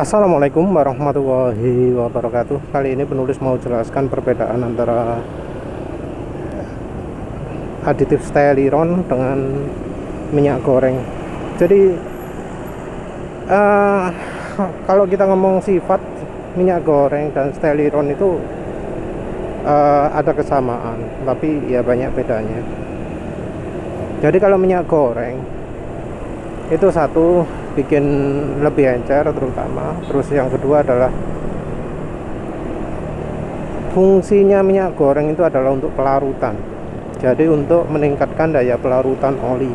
Assalamualaikum warahmatullahi wabarakatuh. Kali ini penulis mau jelaskan perbedaan antara aditif styleron dengan minyak goreng. Jadi eh, kalau kita ngomong sifat minyak goreng dan styleron itu ada kesamaan, tapi ya banyak bedanya. Jadi kalau minyak goreng itu satu, bikin lebih encer terutama. Terus yang kedua adalah fungsinya minyak goreng itu adalah untuk pelarutan. Jadi untuk meningkatkan daya pelarutan oli.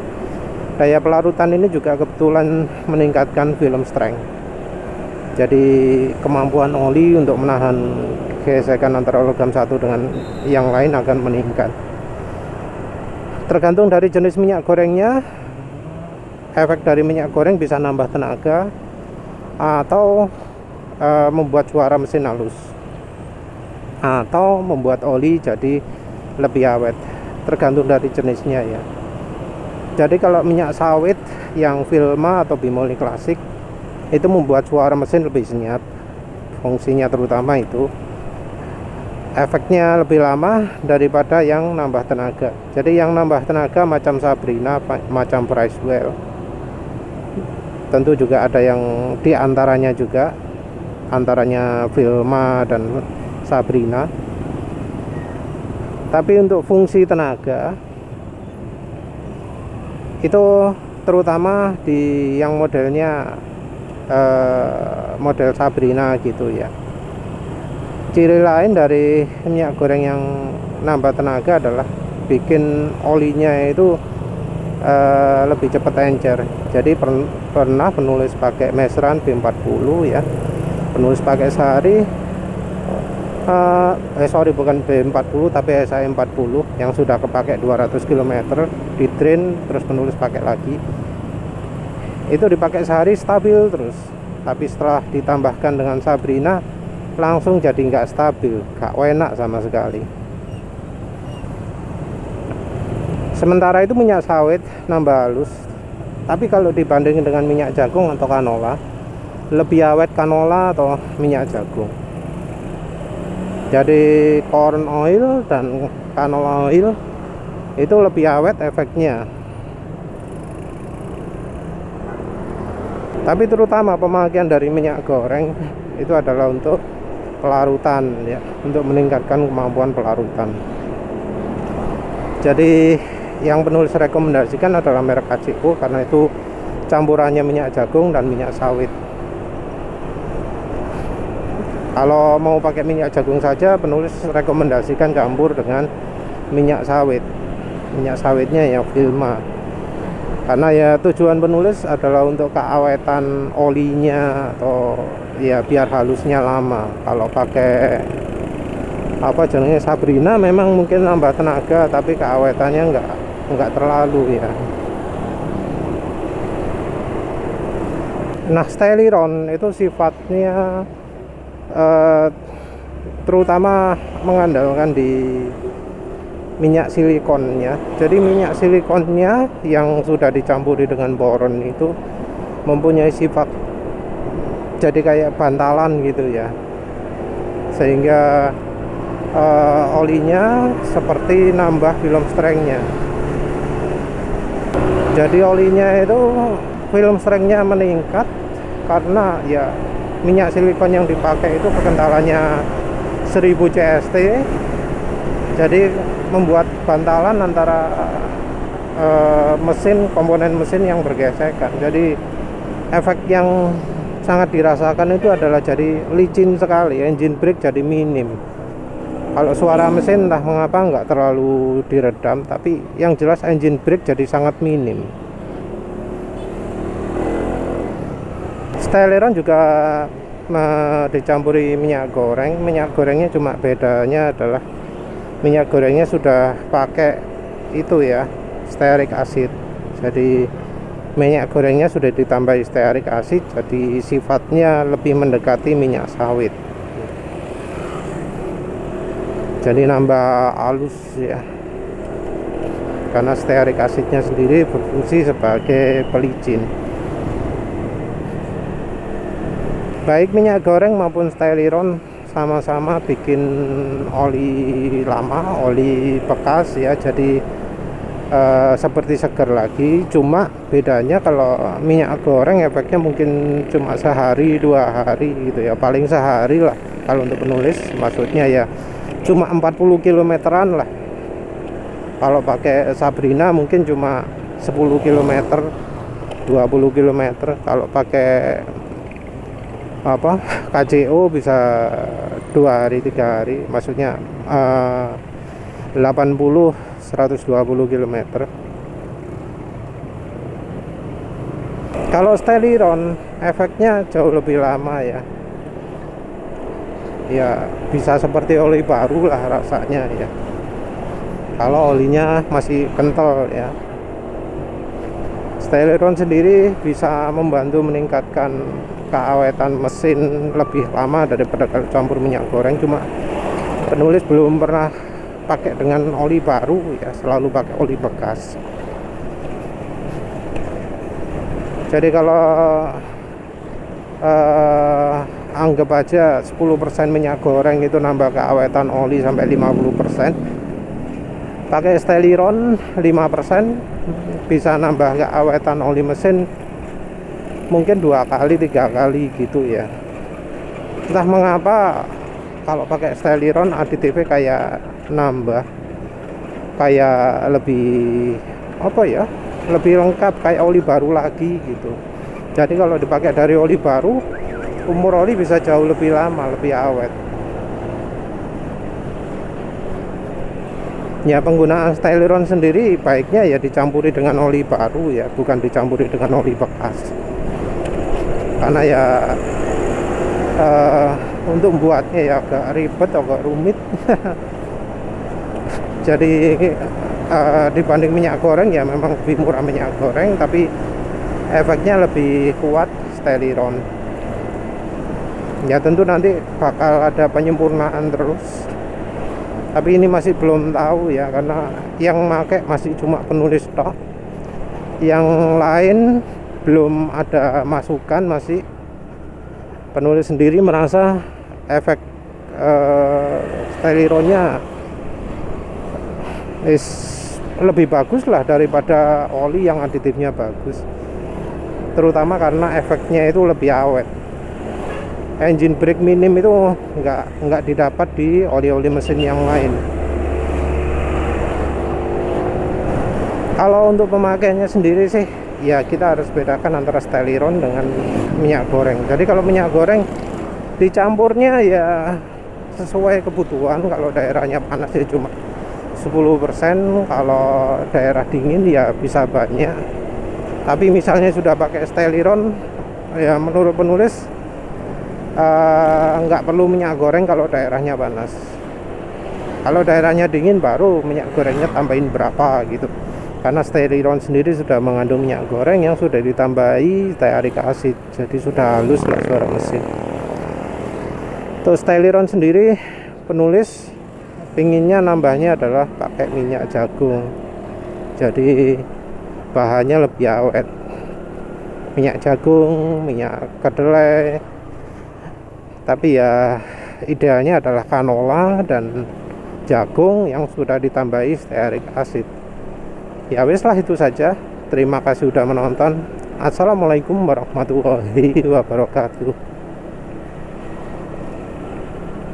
Daya pelarutan ini juga kebetulan meningkatkan film strength. Jadi kemampuan oli untuk menahan gesekan antara logam satu dengan yang lain akan meningkat. Tergantung dari jenis minyak gorengnya, efek dari minyak goreng bisa nambah tenaga atau membuat suara mesin halus, atau membuat oli jadi lebih awet. Tergantung dari jenisnya ya. Jadi kalau minyak sawit yang Vilma atau Bimoli klasik itu membuat suara mesin lebih senyap. Fungsinya terutama itu, efeknya lebih lama daripada yang nambah tenaga. Jadi yang nambah tenaga macam Sabrina, macam Bracewell. Tentu juga ada yang diantaranya juga, antaranya Vilma dan Sabrina. Tapi untuk fungsi tenaga itu terutama di yang modelnya model Sabrina gitu ya. Ciri lain dari minyak goreng yang nambah tenaga adalah bikin olinya itu lebih cepat encer. Jadi pernah penulis pakai Mesran B40 ya, penulis pakai sehari bukan B40 tapi SAE40 yang sudah kepakai 200 km di drain, terus penulis pakai lagi, itu dipakai sehari stabil terus. Tapi setelah ditambahkan dengan Sabrina langsung jadi nggak stabil, nggak enak sama sekali. Sementara itu minyak sawit nambah halus. Tapi kalau dibandingin dengan minyak jagung atau canola, lebih awet canola atau minyak jagung. Jadi corn oil dan canola oil itu lebih awet efeknya. Tapi terutama pemakaian dari minyak goreng itu adalah untuk pelarutan ya, untuk meningkatkan kemampuan pelarutan. Jadi yang penulis rekomendasikan adalah merek KCO karena itu campurannya minyak jagung dan minyak sawit. Kalau mau pakai minyak jagung saja, penulis rekomendasikan campur dengan minyak sawit. Minyak sawitnya ya Vilma. Karena ya tujuan penulis adalah untuk keawetan olinya atau ya biar halusnya lama. Kalau pakai jenisnya Sabrina memang mungkin nambah tenaga, tapi keawetannya enggak terlalu ya. Nah, styleron itu sifatnya terutama mengandalkan di minyak silikonnya. Jadi minyak silikonnya yang sudah dicampuri dengan boron itu mempunyai sifat jadi kayak bantalan gitu ya, sehingga olinya seperti nambah film strengthnya. Jadi olinya itu film strengthnya meningkat karena ya minyak silikon yang dipakai itu kekentalannya 1000 CST. Jadi membuat bantalan antara komponen mesin yang bergesekan. Jadi efek yang sangat dirasakan itu adalah jadi licin sekali, engine brake jadi minim. Kalau suara mesin entah mengapa nggak terlalu diredam, tapi yang jelas engine brake jadi sangat minim. Styleron juga dicampuri minyak goreng. Minyak gorengnya cuma bedanya adalah minyak gorengnya sudah pakai itu ya, stearic acid. Jadi minyak gorengnya sudah ditambah stearic acid, jadi sifatnya lebih mendekati minyak sawit. Jadi nambah halus ya, karena stearic acidnya sendiri berfungsi sebagai pelicin. Baik minyak goreng maupun styliron sama-sama bikin oli lama, oli bekas ya, jadi seperti seger lagi. Cuma bedanya kalau minyak goreng efeknya mungkin cuma sehari 2 hari gitu ya, paling sehari lah kalau untuk penulis, maksudnya ya cuma 40 kilometeran lah. Kalau pakai Sabrina mungkin cuma 10 kilometer, 20 kilometer. Kalau pakai apa KCO bisa 2 hari 3 hari, maksudnya 80 120 km. Kalau styliron efeknya jauh lebih lama ya. Ya bisa seperti oli baru lah rasanya ya, kalau olinya masih kental ya. Styliron sendiri bisa membantu meningkatkan keawetan mesin lebih lama daripada kalau campur minyak goreng. Cuma penulis belum pernah pakai dengan oli baru ya, selalu pakai oli bekas. Jadi kalau anggap aja 10% minyak goreng itu nambah keawetan oli sampai 50%, pakai styliron 5% bisa nambah keawetan oli mesin mungkin 2 kali 3 kali gitu ya. Entah mengapa kalau pakai styliron aditifnya kayak nambah, kayak lebih apa ya, lebih lengkap, kayak oli baru lagi gitu. Jadi kalau dipakai dari oli baru, umur oli bisa jauh lebih lama, lebih awet. Ya penggunaan styliron sendiri baiknya ya dicampuri dengan oli baru ya, bukan dicampuri dengan oli bekas. Karena ya untuk membuatnya ya agak ribet, agak rumit. Jadi dibanding minyak goreng ya memang lebih murah minyak goreng, tapi efeknya lebih kuat styliron. Ya tentu nanti bakal ada penyempurnaan terus, tapi ini masih belum tahu ya, karena yang pakai masih cuma penulis tok. Yang lain belum ada masukan, masih penulis sendiri merasa efek stylironnya lebih bagus lah daripada oli yang aditifnya bagus, terutama karena efeknya itu lebih awet. Engine brake minim itu nggak didapat di oli-oli mesin yang lain. Kalau untuk pemakaiannya sendiri sih ya kita harus bedakan antara styliron dengan minyak goreng. Jadi kalau minyak goreng dicampurnya ya sesuai kebutuhan. Kalau daerahnya panas ya cuma 10%, kalau daerah dingin ya bisa banyak. Tapi misalnya sudah pakai styliron ya menurut penulis nggak perlu minyak goreng kalau daerahnya panas. Kalau daerahnya dingin baru minyak gorengnya tambahin berapa gitu, karena styliron sendiri sudah mengandung minyak goreng yang sudah ditambahi stearik acid, jadi sudah halus lah suara mesin. Terus styliron sendiri penulis pinginnya nambahnya adalah pakai minyak jagung, jadi bahannya lebih awet. Minyak jagung, minyak kedelai, tapi ya idealnya adalah canola dan jagung yang sudah ditambahi stearik acid. Ya wes lah, itu saja. Terima kasih sudah menonton. Assalamualaikum warahmatullahi wabarakatuh.